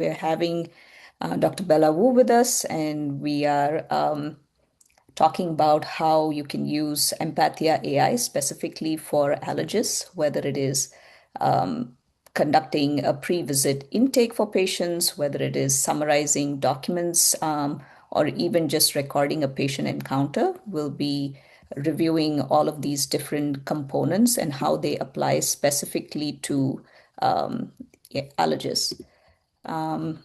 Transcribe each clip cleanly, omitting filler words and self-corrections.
We're having Dr. Bella Wu with us, and we are talking about how you can use Empathia AI specifically for allergists, whether it is um, conducting a pre-visit intake for patients, whether it is summarizing documents, or even just recording a patient encounter. We'll be reviewing all of these different components and how they apply specifically to allergists. Um,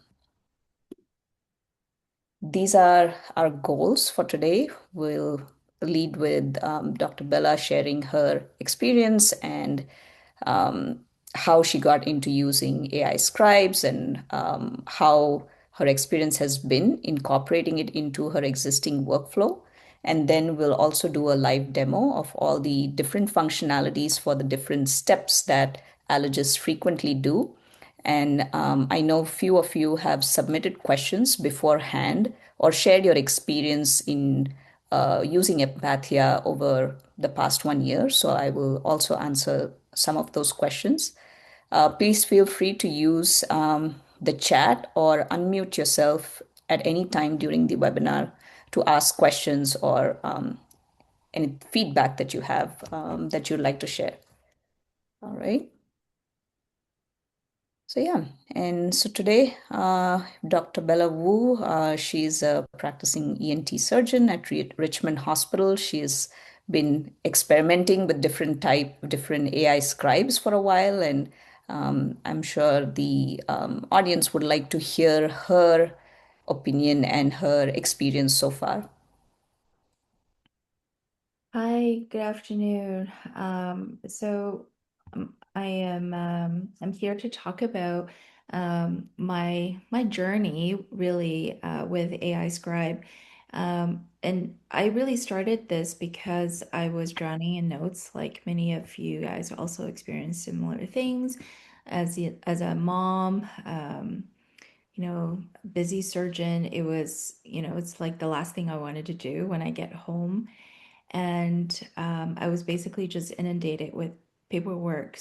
these are our goals for today. We'll lead with Dr. Bella sharing her experience and um, how she got into using AI scribes and how her experience has been incorporating it into her existing workflow. And then we'll also do a live demo of all the different functionalities for the different steps that allergists frequently do. And I know few of you have submitted questions beforehand or shared your experience in using Empathia over the past 1 year. So I will also answer some of those questions. Please feel free to use the chat or unmute yourself at any time during the webinar to ask questions or any feedback that you have that you'd like to share. All right. So yeah, and so today, Dr. Bella Wu, she's a practicing ENT surgeon at Richmond Hospital. She's been experimenting with different AI scribes for a while, and I'm sure the audience would like to hear her opinion and her experience so far. Hi, good afternoon. I'm here to talk about my journey really with AI Scribe. And I really started this because I was drowning in notes, like many of you guys also experienced similar things as a mom. Busy surgeon. It was, it's like the last thing I wanted to do when I get home. And I was basically just inundated with paperwork.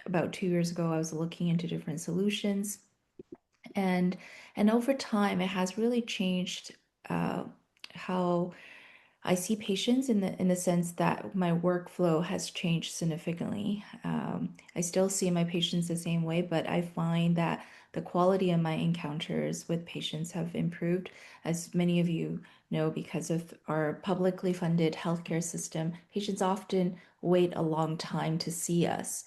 About 2 years ago, I was looking into different solutions, and and over time, it has really changed uh, how I see patients in the sense that my workflow has changed significantly. I still see my patients the same way, but I find that the quality of my encounters with patients have improved, as many of you know, because of our publicly funded healthcare system. Patients often wait a long time to see us.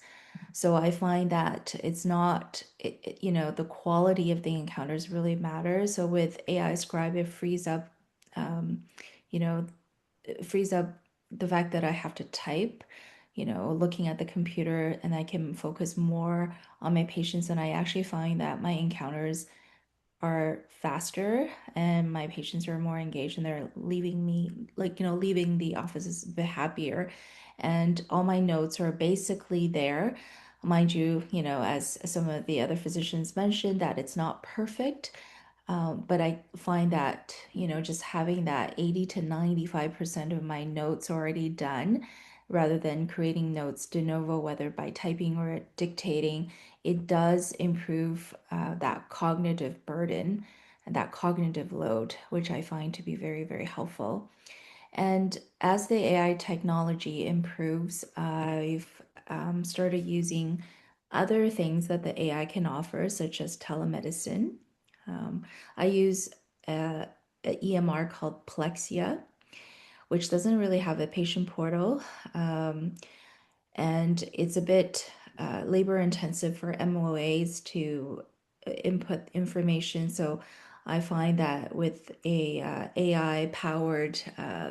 So I find that it's not, the quality of the encounters really matters. So with AI Scribe, um, you know, it frees up the fact that I have to type, looking at the computer, and I can focus more on my patients. And I actually find that my encounters are faster and my patients are more engaged and they're leaving me, leaving the offices a bit happier. And all my notes are basically there. Mind you, as some of the other physicians mentioned, that it's not perfect. But I find that, just having that 80 to 95% of my notes already done, rather than creating notes de novo, whether by typing or dictating, it does improve that cognitive burden and that cognitive load, which I find to be very, very helpful. And as the AI technology improves, I've started using other things that the AI can offer, such as telemedicine. Um, I use a EMR called Plexia, which doesn't really have a patient portal. And it's a bit labor intensive for MOAs to input information. So I find that with a AI powered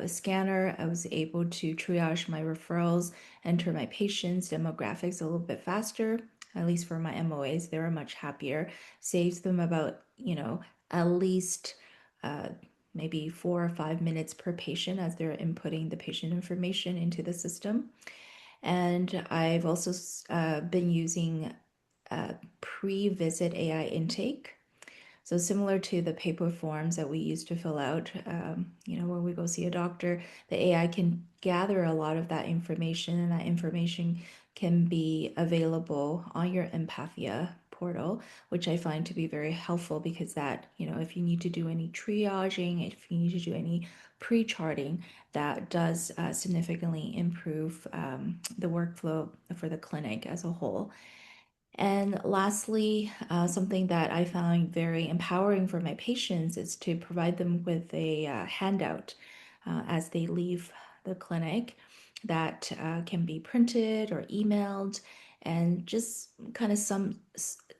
scanner, I was able to triage my referrals, enter my patients' demographics a little bit faster. At least for my MOAs, they were much happier. Saves them about, at least uh, maybe 4 or 5 minutes per patient as they're inputting the patient information into the system. And I've also been using pre-visit AI intake. So similar to the paper forms that we used to fill out, when we go see a doctor, the AI can gather a lot of that information, and that information can be available on your Empathia portal, which I find to be very helpful because that, if you need to do any triaging, if you need to do any pre-charting, that does significantly improve the workflow for the clinic as a whole. And lastly, something that I found very empowering for my patients is to provide them with a handout as they leave the clinic that can be printed or emailed and just kind of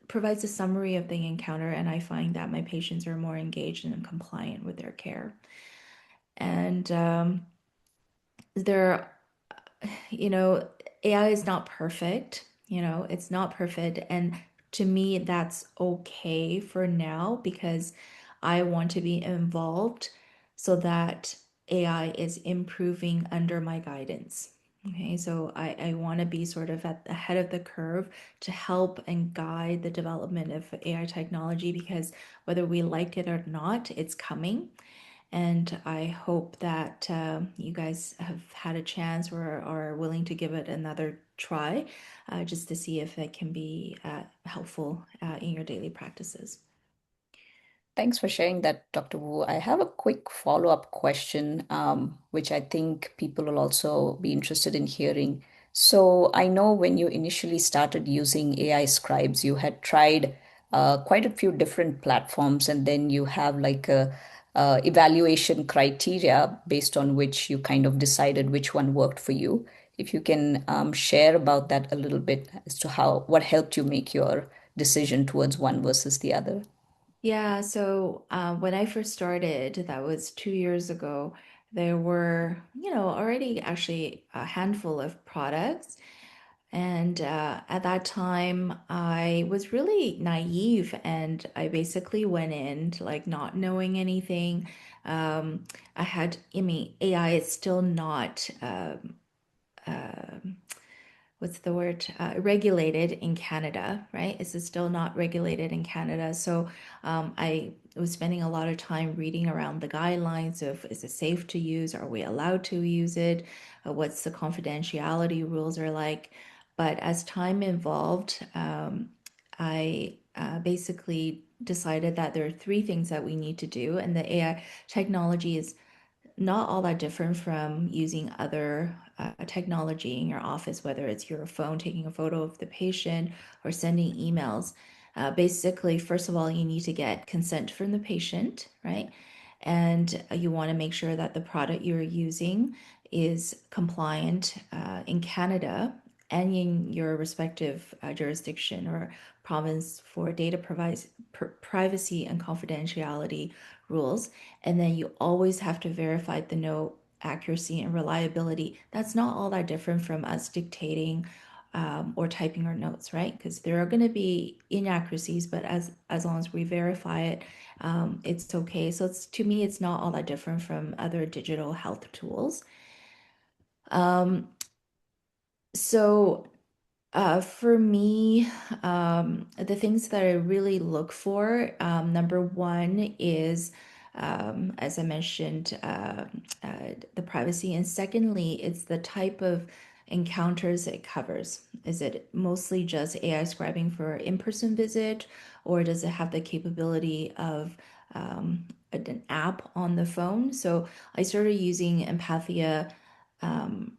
provides a summary of the encounter. And I find that my patients are more engaged and compliant with their care. And there you know, AI is not perfect, it's not perfect. And to me, that's okay for now because I want to be involved so that AI is improving under my guidance. Okay, so I want to be sort of at the head of the curve to help and guide the development of AI technology because whether we like it or not, it's coming. And I hope that you guys have had a chance or are willing to give it another try just to see if it can be helpful in your daily practices. Thanks for sharing that, Dr. Wu. I have a quick follow-up question, which I think people will also be interested in hearing. So I know when you initially started using AI scribes, you had tried quite a few different platforms, and then you have like a evaluation criteria based on which you kind of decided which one worked for you. If you can share about that a little bit as to how what helped you make your decision towards one versus the other. Yeah, so when I first started, that was 2 years ago, there were, already actually a handful of products. And at that time, I was really naive and I basically went in like not knowing anything. Um, I mean, AI is still not um what's the word, regulated in Canada, right? It's still not regulated in Canada. So I was spending a lot of time reading around the guidelines of is it safe to use? Are we allowed to use it? What's the confidentiality rules are like? But as time evolved, I basically decided that there are three things that we need to do, and the AI technology is not all that different from using other technology in your office, whether it's your phone taking a photo of the patient or sending emails. Basically, first of all, you need to get consent from the patient, right? And you want to make sure that the product you're using is compliant in Canada and in your respective jurisdiction or province for privacy and confidentiality rules. And then you always have to verify the note accuracy and reliability. That's not all that different from us dictating or typing our notes, right? Because there are going to be inaccuracies, but as long as we verify it, it's okay. So to me, it's not all that different from other digital health tools. Um, so for me, the things that I really look for, number one is, as I mentioned, the privacy. And secondly, it's the type of encounters it covers. Is it mostly just AI scribing for in-person visit, or does it have the capability of an app on the phone? So I started using Empathia, um,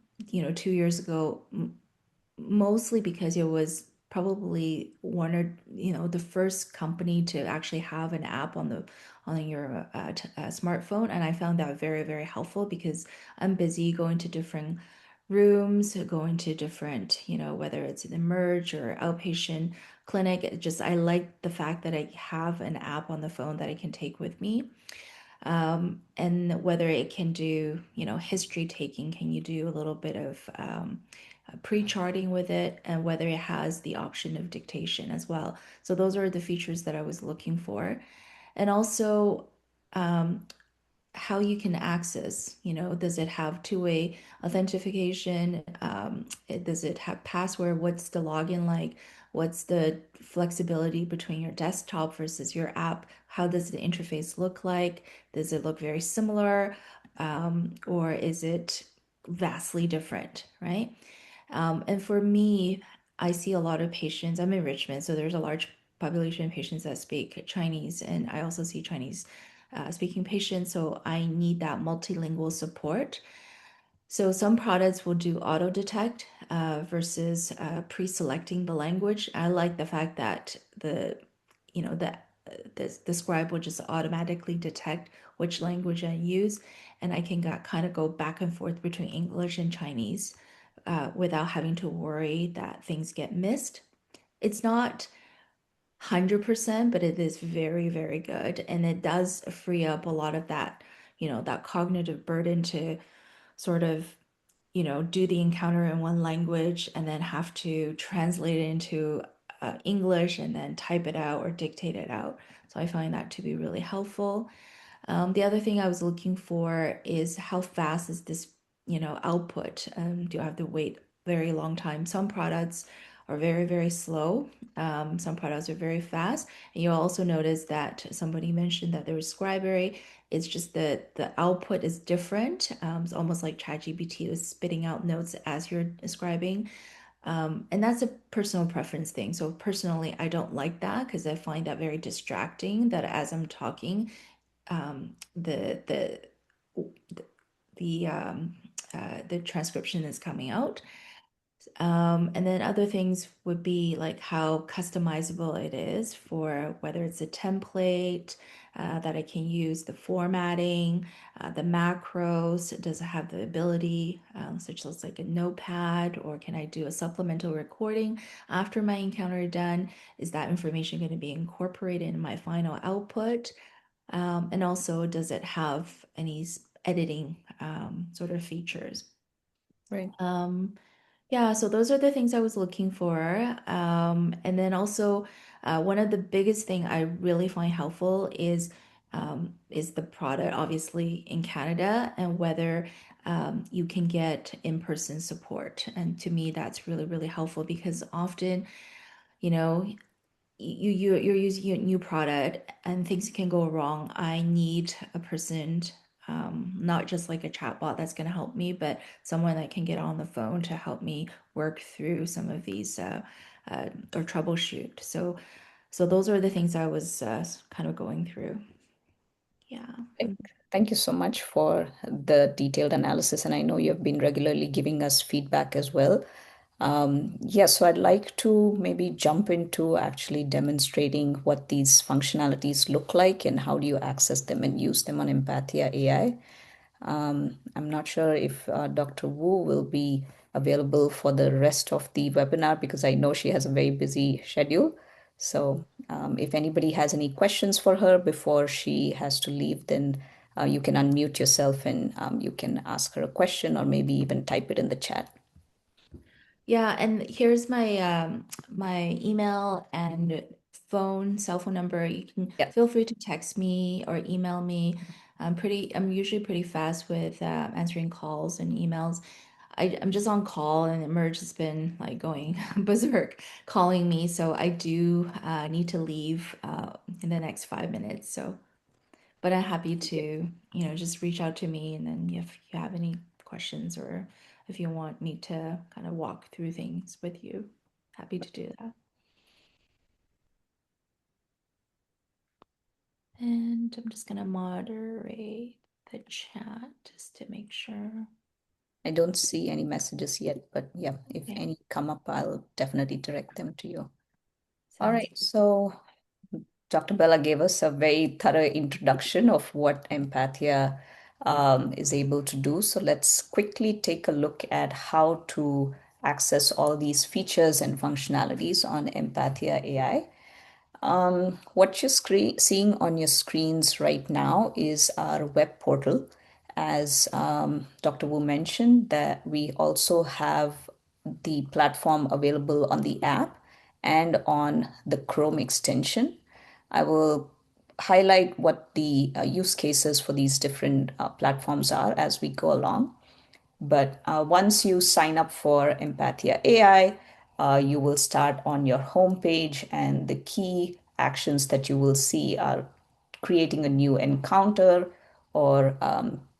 2 years ago, mostly because it was probably one or the first company to actually have an app on your smartphone, and I found that very very helpful because I'm busy going to different rooms, going to different, whether it's an emerge or outpatient clinic. Just I like the fact that I have an app on the phone that I can take with me, and whether it can do, history taking, can you do a little bit of pre-charting with it, and whether it has the option of dictation as well. So those are the features that I was looking for. And also, um, how you can access, does it have two-way authentication? Does it have password? What's the login like? What's the flexibility between your desktop versus your app? How does the interface look like? Does it look very similar? Or is it vastly different, right? And for me, I see a lot of patients. I'm in Richmond, so there's a large population of patients that speak Chinese, and I also see Chinese speaking patients, so I need that multilingual support. So some products will do auto detect versus pre-selecting the language. I like the fact that you know, the scribe will just automatically detect which language I use, and I can kind of go back and forth between English and Chinese without having to worry that things get missed. It's not 100%, but it is very, very good, and it does free up a lot of that, that cognitive burden to sort of do the encounter in one language and then have to translate it into English and then type it out or dictate it out. So I find that to be really helpful. The other thing I was looking for is how fast is this, output? Do I have to wait very long time? Some products are very, very slow. Some products are very fast. And you'll also notice that somebody mentioned that there was Scribery. It's just that the output is different. It's almost like ChatGPT is spitting out notes as you're describing. And that's a personal preference thing. So personally, I don't like that because I find that very distracting. That as I'm talking, the the transcription is coming out. And then other things would be like how customizable it is for whether it's a template that I can use, the formatting, the macros. Does it have the ability, such as like a notepad, or can I do a supplemental recording after my encounter done? Is that information going to be incorporated in my final output? And also, does it have any editing sort of features? Right. Um, yeah, so those are the things I was looking for. And then also, one of the biggest thing I really find helpful is the product, obviously in Canada, and whether you can get in-person support. And to me, that's really, really helpful because often, you know, you're using a new product and things can go wrong. I need a person, not just like a chatbot that's going to help me, but someone that can get on the phone to help me work through some of these or troubleshoot. So those are the things I was kind of going through. Yeah. Thank, thank you so much for the detailed analysis, and I know you've been regularly giving us feedback as well. Yes, so I'd like to maybe jump into actually demonstrating what these functionalities look like and how do you access them and use them on Empathia AI. I'm not sure if Dr. Wu will be available for the rest of the webinar because I know she has a very busy schedule. So, if anybody has any questions for her before she has to leave, then you can unmute yourself and you can ask her a question or maybe even type it in the chat. Yeah, and here's my email and cell phone number. You can Yeah. feel free to text me or email me. I'm usually pretty fast with answering calls and emails. I'm just on call, and Emerge has been like going berserk calling me, so I do need to leave in the next 5 minutes. So, but I'm happy to, just reach out to me, and then if you have any questions or if you want me to kind of walk through things with you, happy to do that. And I'm just gonna moderate the chat just to make sure. I don't see any messages yet, but yeah, if Okay, any come up, I'll definitely direct them to you. All sounds right, good. so Dr. Bella gave us a very thorough introduction of what Empathia is able to do. So let's quickly take a look at how to access all these features and functionalities on Empathia AI. What you're seeing on your screens right now is our web portal. As Dr. Wu mentioned, that we also have the platform available on the app and on the Chrome extension. I will highlight what the use cases for these different platforms are as we go along. But once you sign up for Empathia AI, you will start on your homepage, and the key actions that you will see are creating a new encounter or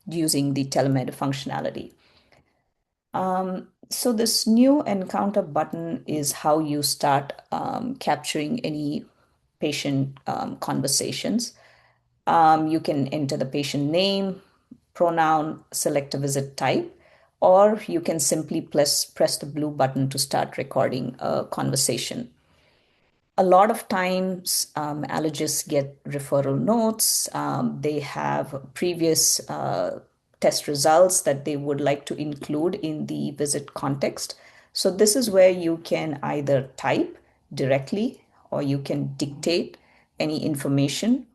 using the Telemed functionality. So this new encounter button is how you start capturing any patient conversations. You can enter the patient name, pronoun, select a visit type, or you can simply press the blue button to start recording a conversation. A lot of times, allergists get referral notes. They have previous test results that they would like to include in the visit context. So, this is where you can either type directly or you can dictate any information,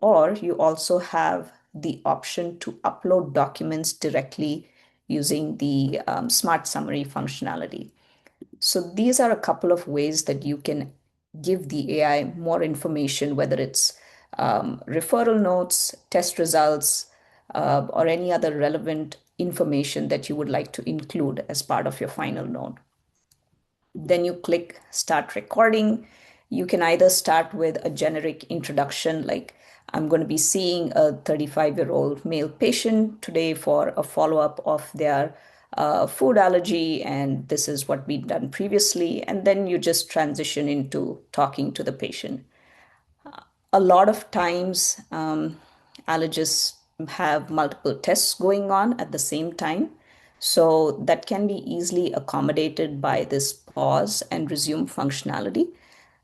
or you also have the option to upload documents directly using the Smart Summary functionality. So these are a couple of ways that you can give the AI more information, whether it's referral notes, test results, or any other relevant information that you would like to include as part of your final note. Then you click start recording. You can either start with a generic introduction, like I'm going to be seeing a 35-year-old male patient today for a follow-up of their food allergy, and this is what we've done previously. And then you just transition into talking to the patient. A lot of times, allergists have multiple tests going on at the same time. So that can be easily accommodated by this pause and resume functionality.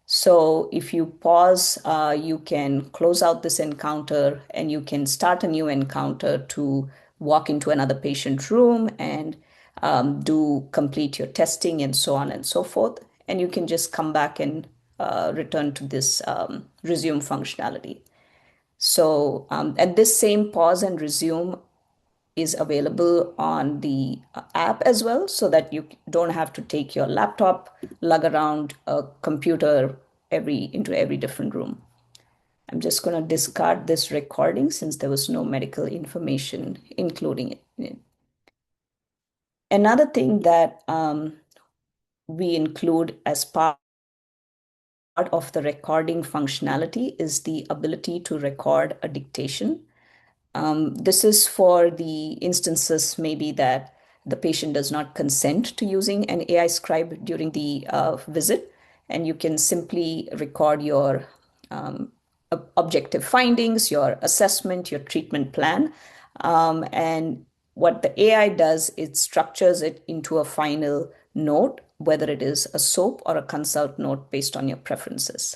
So if you pause, you can close out this encounter and you can start a new encounter to walk into another patient room and do complete your testing and so on and so forth. And you can just come back and return to this resume functionality. So, and this same pause and resume is available on the app as well, so that you don't have to take your laptop, lug around a computer into every different room. I'm just going to discard this recording since there was no medical information including it in it. Another thing that we include as part of the recording functionality is the ability to record a dictation. This is for the instances maybe that the patient does not consent to using an AI scribe during the visit, and you can simply record your objective findings, your assessment, your treatment plan. And what the AI does, it structures it into a final note, whether it is a SOAP or a consult note based on your preferences.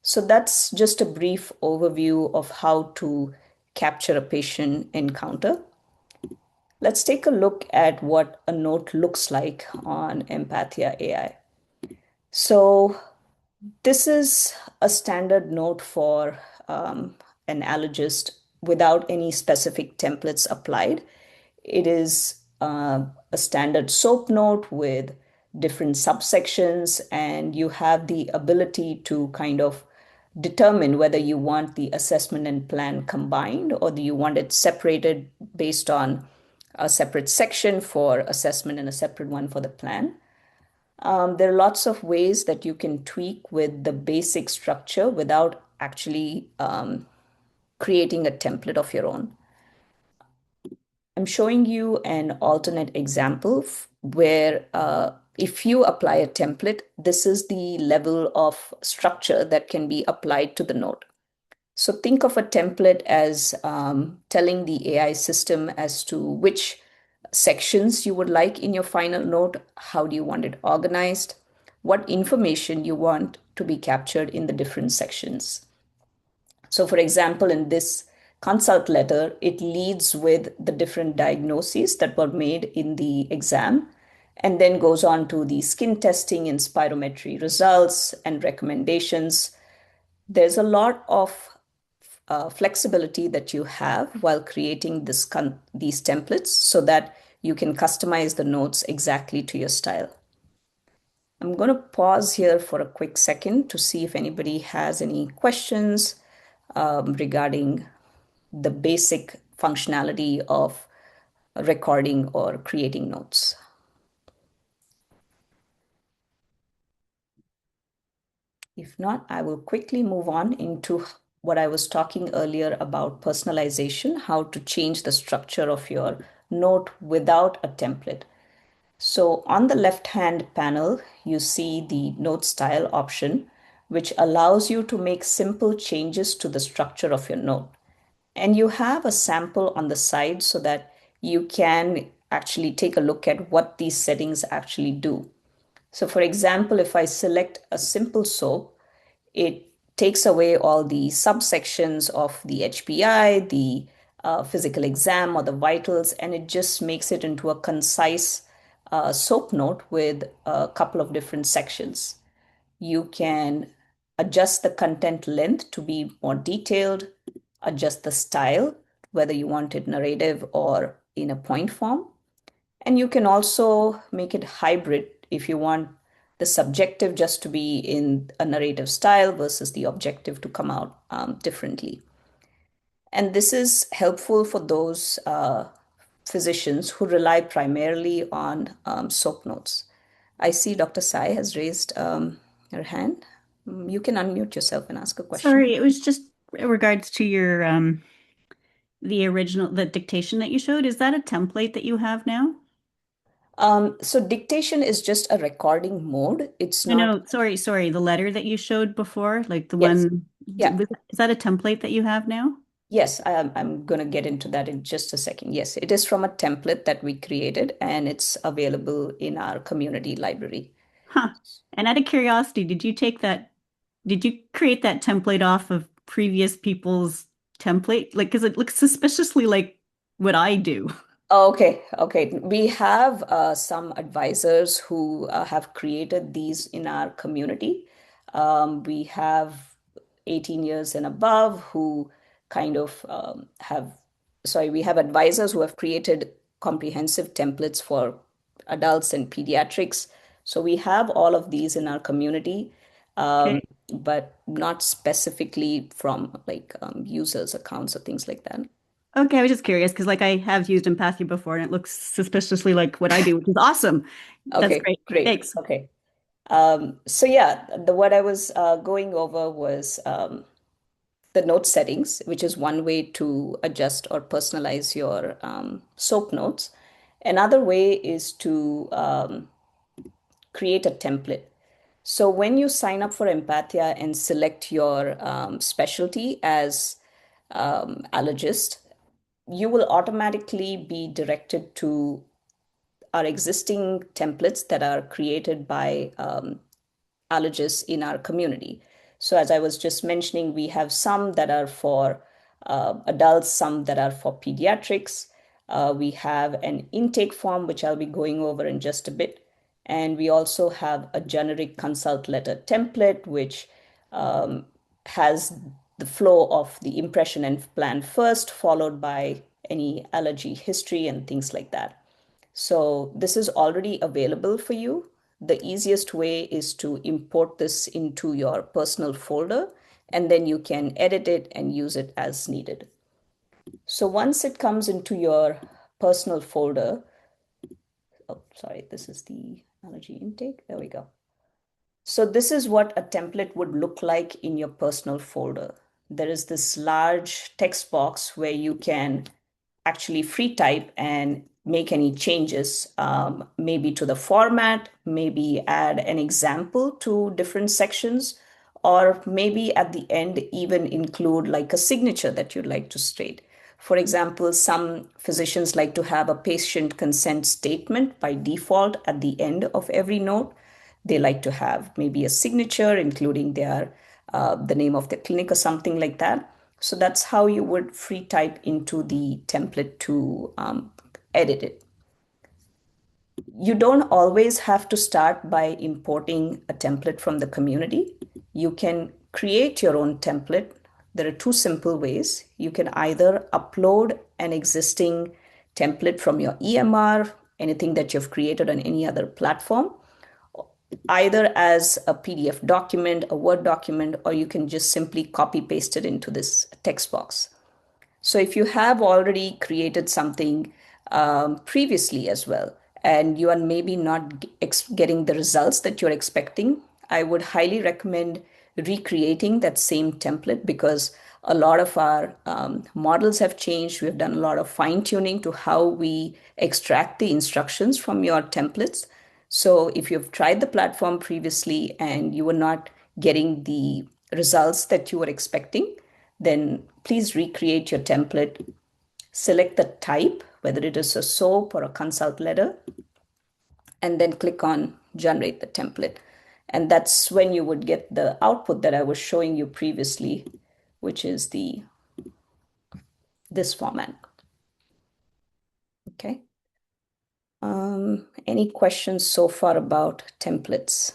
So that's just a brief overview of how to capture a patient encounter. Let's take a look at what a note looks like on Empathia AI. So this is a standard note for an allergist without any specific templates applied. It is a standard SOAP note with different subsections, and you have the ability to kind of determine whether you want the assessment and plan combined or do you want it separated based on a separate section for assessment and a separate one for the plan. There are lots of ways that you can tweak with the basic structure without actually creating a template of your own. I'm showing you an alternate example where if you apply a template, this is the level of structure that can be applied to the note. So think of a template as telling the AI system as to which sections you would like in your final note, how do you want it organized, what information you want to be captured in the different sections. So, for example, in this consult letter, it leads with the different diagnoses that were made in the exam and then goes on to the skin testing and spirometry results and recommendations. There's a lot of flexibility that you have while creating these templates so that you can customize the notes exactly to your style. I'm going to pause here for a quick second to see if anybody has any questions regarding the basic functionality of recording or creating notes. If not, I will quickly move on into what I was talking earlier about personalization, how to change the structure of your note without a template. So on the left-hand panel, you see the note style option, which allows you to make simple changes to the structure of your note. And you have a sample on the side so that you can actually take a look at what these settings actually do. So, for example, if I select a simple soap, it takes away all the subsections of the HPI, the physical exam, or the vitals, and it just makes it into a concise soap note with a couple of different sections. You can adjust the content length to be more detailed, adjust the style, whether you want it narrative or in a point form. And you can also make it hybrid if you want the subjective just to be in a narrative style versus the objective to come out differently. And this is helpful for those physicians who rely primarily on soap notes. I see Dr. Sai has raised her hand. You can unmute yourself and ask a question. Sorry, it was just in regards to your the dictation that you showed. Is that a template that you have now? So dictation is just a recording mode. It's No, not, no, sorry, the letter that you showed before, like the yes. one, Yeah. is that a template that you have now? Yes, I'm going to get into that in just a second. Yes, it is from a template that we created and it's available in our community library. Huh. And out of curiosity, did you create that template off of previous people's template? Like, because it looks suspiciously like what I do. Okay, okay. We have some advisors who have created these in our community. We have 18 years and above who kind of sorry, we have advisors who have created comprehensive templates for adults and pediatrics. So we have all of these in our community, Okay. but not specifically from like users' accounts or things like that. Okay, I was just curious because like I have used Empathia before and it looks suspiciously like what I do, which is awesome. That's Okay, great. great. Thanks. Okay. So yeah, the what I was going over was the note settings, which is one way to adjust or personalize your SOAP notes. Another way is to create a template. So when you sign up for Empathia and select your specialty as allergist, you will automatically be directed to our existing templates that are created by allergists in our community. So, as I was just mentioning, we have some that are for adults, some that are for pediatrics. We have an intake form, which I'll be going over in just a bit. And we also have a generic consult letter template, which um, has the flow of the impression and plan first, followed by any allergy history and things like that. So this is already available for you. The easiest way is to import this into your personal folder, and then you can edit it and use it as needed. So once it comes into your personal folder, oh, sorry, this is the allergy intake. There we go. So this is what a template would look like in your personal folder. There is this large text box where you can actually free type and make any changes, maybe to the format, maybe add an example to different sections, or maybe at the end even include like a signature that you'd like to state. For example, some physicians like to have a patient consent statement by default at the end of every note. They like to have maybe a signature, including their the name of the clinic or something like that. So that's how you would free type into the template to edit it. You don't always have to start by importing a template from the community. You can create your own template. There are two simple ways. You can either upload an existing template from your EMR, anything that you've created on any other platform, either as a PDF document, a Word document, or you can just simply copy paste it into this text box. So if you have already created something previously as well, and you are maybe not getting the results that you're expecting, I would highly recommend recreating that same template because a lot of our models have changed. We've done a lot of fine tuning to how we extract the instructions from your templates. So if you've tried the platform previously and you were not getting the results that you were expecting, then please recreate your template. Select the type, whether it is a SOAP or a consult letter, and then click on generate the template. And that's when you would get the output that I was showing you previously, which is this format. Okay. Any questions so far about templates?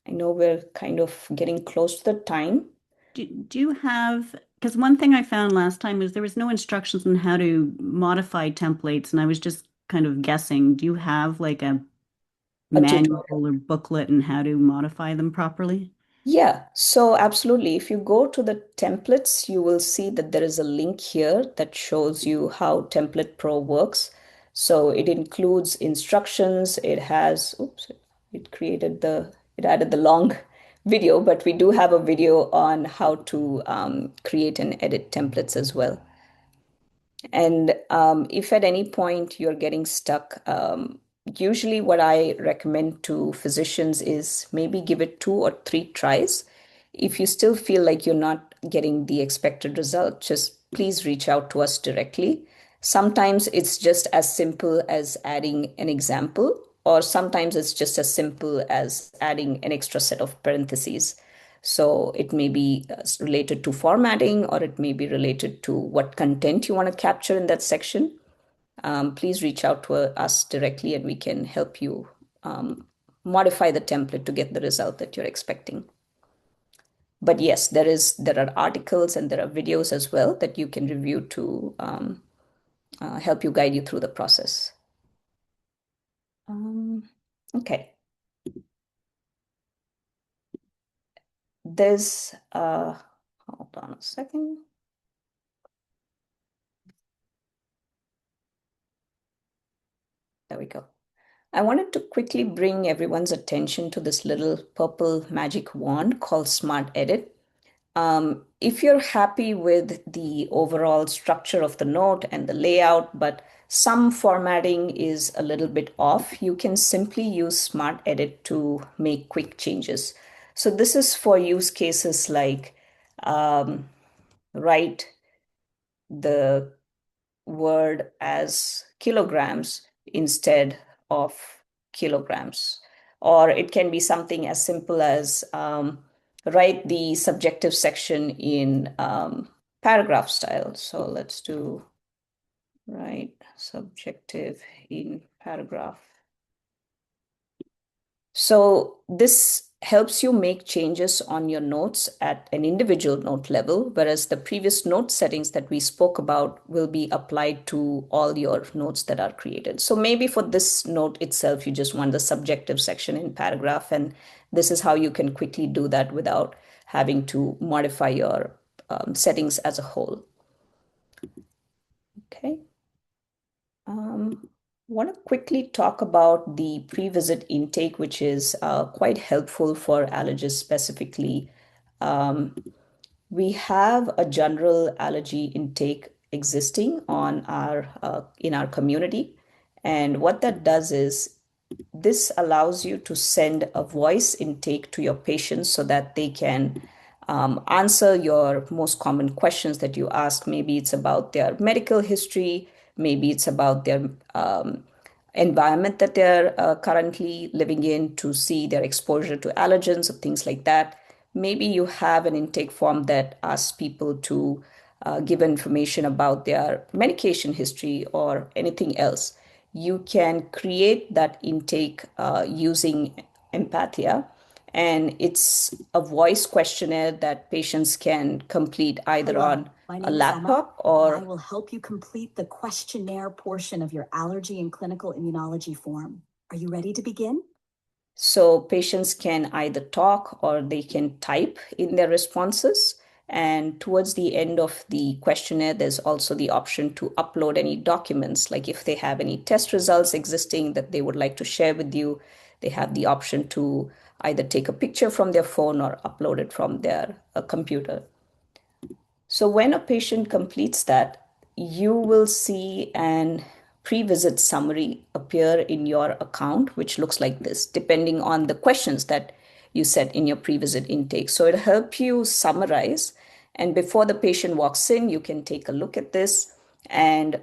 I know we're kind of getting close to the time. Do you have, because one thing I found last time is there was no instructions on how to modify templates, and I was just kind of guessing. Do you have like a A manual tutorial. or booklet on how to modify them properly? Yeah, so absolutely. If you go to the templates, you will see that there is a link here that shows you how Template Pro works. So it includes instructions. It has, oops, it added the long video, but we do have a video on how to create and edit templates as well. And if at any point you're getting stuck, usually what I recommend to physicians is maybe give it 2 or 3 tries. If you still feel like you're not getting the expected result, just please reach out to us directly. Sometimes it's just as simple as adding an example, or sometimes it's just as simple as adding an extra set of parentheses. So it may be related to formatting, or it may be related to what content you want to capture in that section. Please reach out to us directly and we can help you modify the template to get the result that you're expecting. But yes, there are articles and there are videos as well that you can review to help you guide you through the process. Okay. There's hold on a second. There we go. I wanted to quickly bring everyone's attention to this little purple magic wand called Smart Edit. If you're happy with the overall structure of the note and the layout, but some formatting is a little bit off, you can simply use Smart Edit to make quick changes. So this is for use cases like write the word as kilograms instead of kilograms. Or it can be something as simple as write the subjective section in paragraph style. So let's do write subjective in paragraph. So this helps you make changes on your notes at an individual note level, whereas the previous note settings that we spoke about will be applied to all your notes that are created. So maybe for this note itself, you just want the subjective section in paragraph, and this is how you can quickly do that without having to modify your settings as a whole. Okay. Want to quickly talk about the pre-visit intake, which is quite helpful for allergists specifically. Um, we have a general allergy intake existing on our in our community, and what that does is this allows you to send a voice intake to your patients so that they can answer your most common questions that you ask. Maybe it's about their medical history, maybe it's about their environment that they're currently living in, to see their exposure to allergens or things like that. Maybe you have an intake form that asks people to give information about their medication history or anything else. You can create that intake using Empathia, and it's a voice questionnaire that patients can complete either Hello, on my a name is Emma, laptop and I or will help you complete the questionnaire portion of your allergy and clinical immunology form. Are you ready to begin? so patients can either talk or they can type in their responses. And towards the end of the questionnaire, there's also the option to upload any documents, like if they have any test results existing that they would like to share with you, they have the option to either take a picture from their phone or upload it from their computer. So when a patient completes that, you will see an pre-visit summary appear in your account, which looks like this, depending on the questions that you set in your pre-visit intake. So it helps you summarize. And before the patient walks in, you can take a look at this, and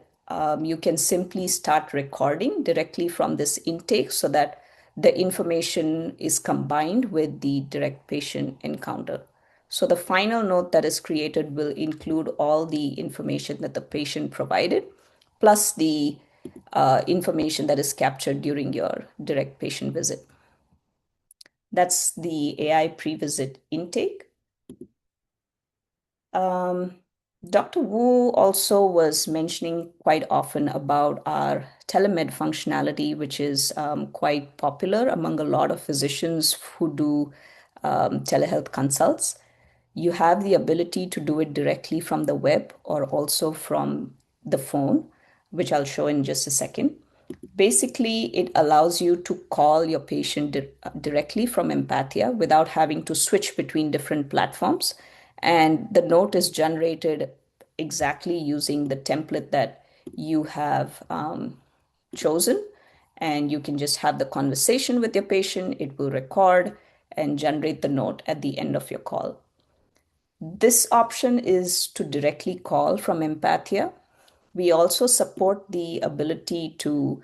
you can simply start recording directly from this intake so that the information is combined with the direct patient encounter. So the final note that is created will include all the information that the patient provided, plus the information that is captured during your direct patient visit. That's the AI pre-visit intake. Um, Dr. Wu also was mentioning quite often about our Telemed functionality, which is quite popular among a lot of physicians who do telehealth consults. You have the ability to do it directly from the web or also from the phone, which I'll show in just a second. Basically, it allows you to call your patient directly from Empathia without having to switch between different platforms. And the note is generated exactly using the template that you have chosen. And you can just have the conversation with your patient. It will record and generate the note at the end of your call. This option is to directly call from Empathia. We also support the ability to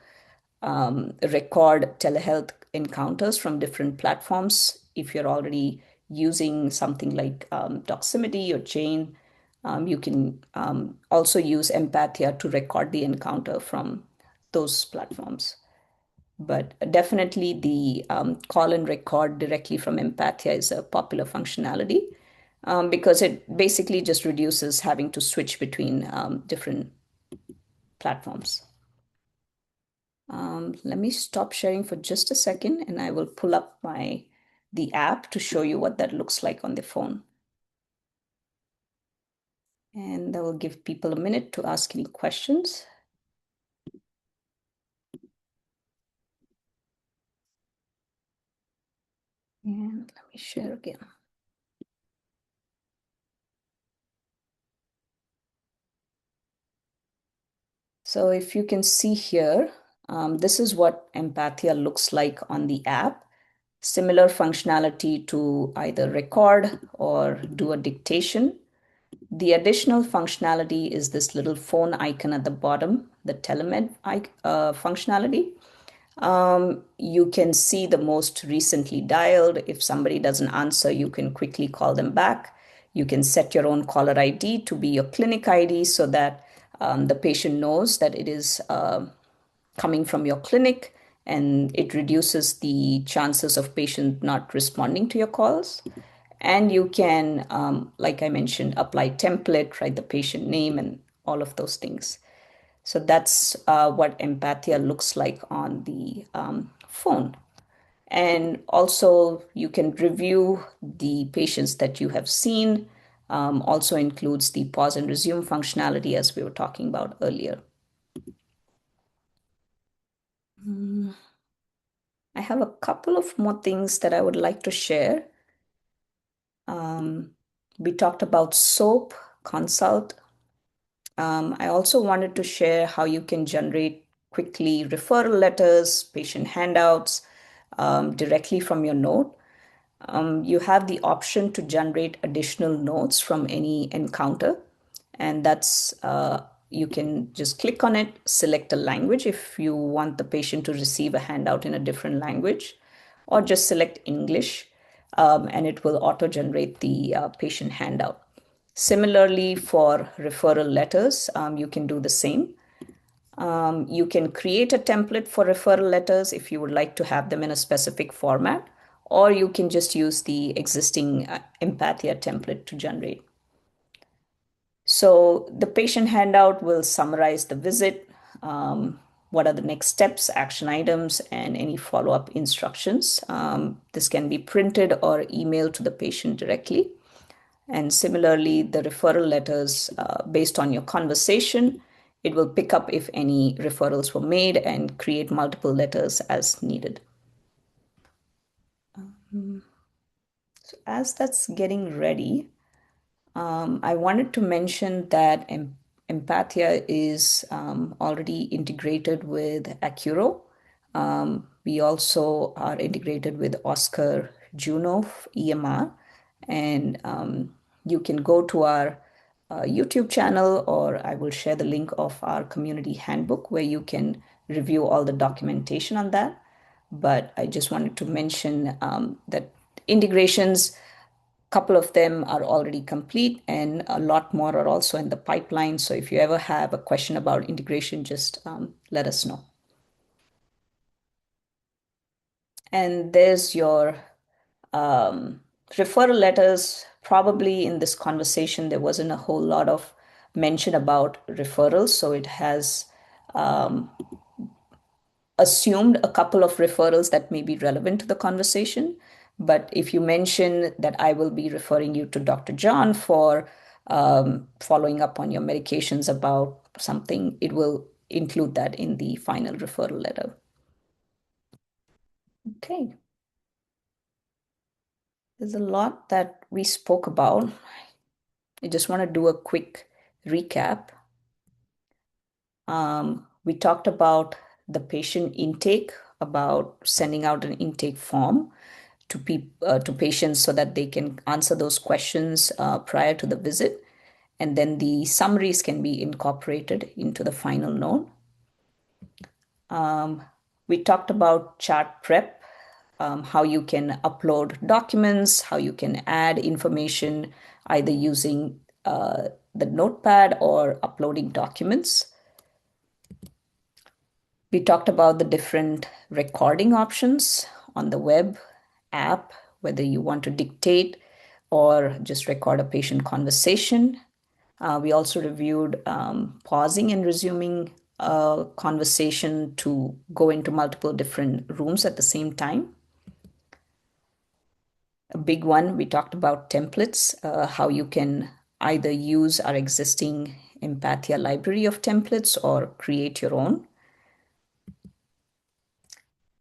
record telehealth encounters from different platforms. If you're already using something like Doximity or Jane, you can also use Empathia to record the encounter from those platforms. But definitely the call and record directly from Empathia is a popular functionality because it basically just reduces having to switch between different platforms. Let me stop sharing for just a second and I will pull up the app to show you what that looks like on the phone. And that will give people a minute to ask any questions. And let me share again. So if you can see here, this is what Empathia looks like on the app. Similar functionality to either record or do a dictation. The additional functionality is this little phone icon at the bottom, the Telemed functionality. You can see the most recently dialed. If somebody doesn't answer, you can quickly call them back. You can set your own caller ID to be your clinic ID so that the patient knows that it is coming from your clinic, and it reduces the chances of patient not responding to your calls. And you can, like I mentioned, apply template, write the patient name and all of those things. So that's what Empathia looks like on the phone. And also you can review the patients that you have seen. Also includes the pause and resume functionality as we were talking about earlier. I have a couple of more things that I would like to share. We talked about SOAP, consult. I also wanted to share how you can generate quickly referral letters, patient handouts directly from your note. You have the option to generate additional notes from any encounter, and that's you can just click on it, select a language if you want the patient to receive a handout in a different language, or just select English, and it will auto generate the patient handout. Similarly, for referral letters, you can do the same. You can create a template for referral letters if you would like to have them in a specific format, or you can just use the existing Empathia template to generate. So the patient handout will summarize the visit, what are the next steps, action items, and any follow-up instructions. This can be printed or emailed to the patient directly. And similarly, the referral letters, based on your conversation, it will pick up if any referrals were made and create multiple letters as needed. So as that's getting ready, I wanted to mention that Empathia is already integrated with Accuro. We also are integrated with Oscar Juno EMR, and you can go to our YouTube channel, or I will share the link of our community handbook where you can review all the documentation on that. But I just wanted to mention that integrations, couple of them are already complete and a lot more are also in the pipeline. So if you ever have a question about integration, just let us know. And there's your referral letters. Probably in this conversation, there wasn't a whole lot of mention about referrals. So it has assumed a couple of referrals that may be relevant to the conversation. But if you mention that I will be referring you to Dr. John for following up on your medications about something, it will include that in the final referral letter. Okay. There's a lot that we spoke about. I just want to do a quick recap. We talked about the patient intake, about sending out an intake form to patients so that they can answer those questions prior to the visit, and then the summaries can be incorporated into the final note. We talked about chart prep, how you can upload documents, how you can add information either using the notepad or uploading documents. We talked about the different recording options on the web app, whether you want to dictate or just record a patient conversation. We also reviewed pausing and resuming a conversation to go into multiple different rooms at the same time. A big one, we talked about templates, how you can either use our existing Empathia library of templates or create your own.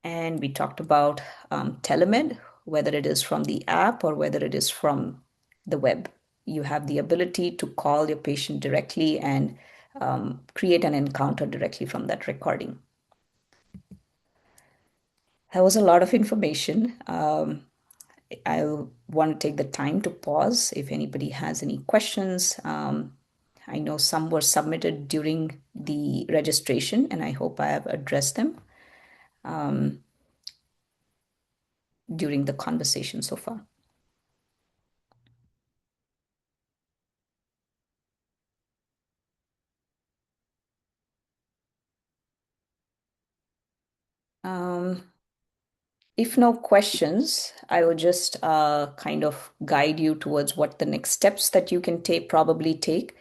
And we talked about Telemed, whether it is from the app or whether it is from the web. You have the ability to call your patient directly and create an encounter directly from that recording. That was a lot of information. I want to take the time to pause if anybody has any questions. I know some were submitted during the registration, and I hope I have addressed them during the conversation so far. If no questions, I will just kind of guide you towards what the next steps that you can probably take.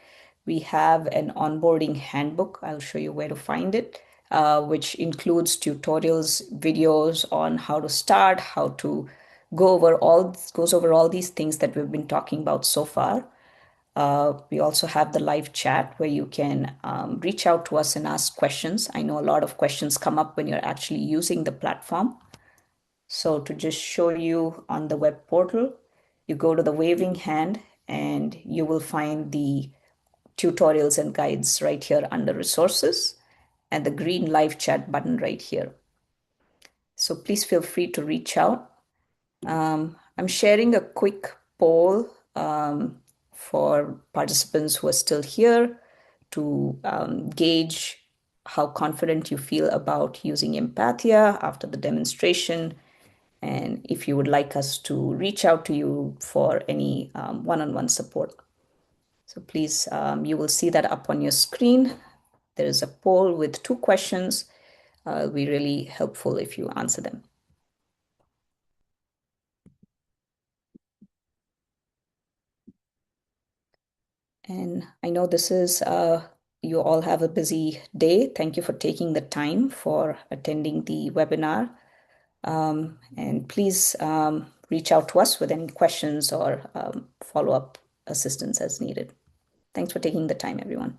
We have an onboarding handbook. I'll show you where to find it, which includes tutorials, videos on how to start, how to goes over all these things that we've been talking about so far. We also have the live chat where you can reach out to us and ask questions. I know a lot of questions come up when you're actually using the platform. So to just show you on the web portal, you go to the waving hand and you will find the tutorials and guides right here under resources and the green live chat button right here. So please feel free to reach out. I'm sharing a quick poll for participants who are still here to gauge how confident you feel about using Empathia after the demonstration, and if you would like us to reach out to you for any one-on-one support. So please, you will see that up on your screen. There is a poll with 2 questions. It'll be really helpful if you answer them. And I know this is, you all have a busy day. Thank you for taking the time for attending the webinar. And please reach out to us with any questions or follow-up assistance as needed. Thanks for taking the time, everyone.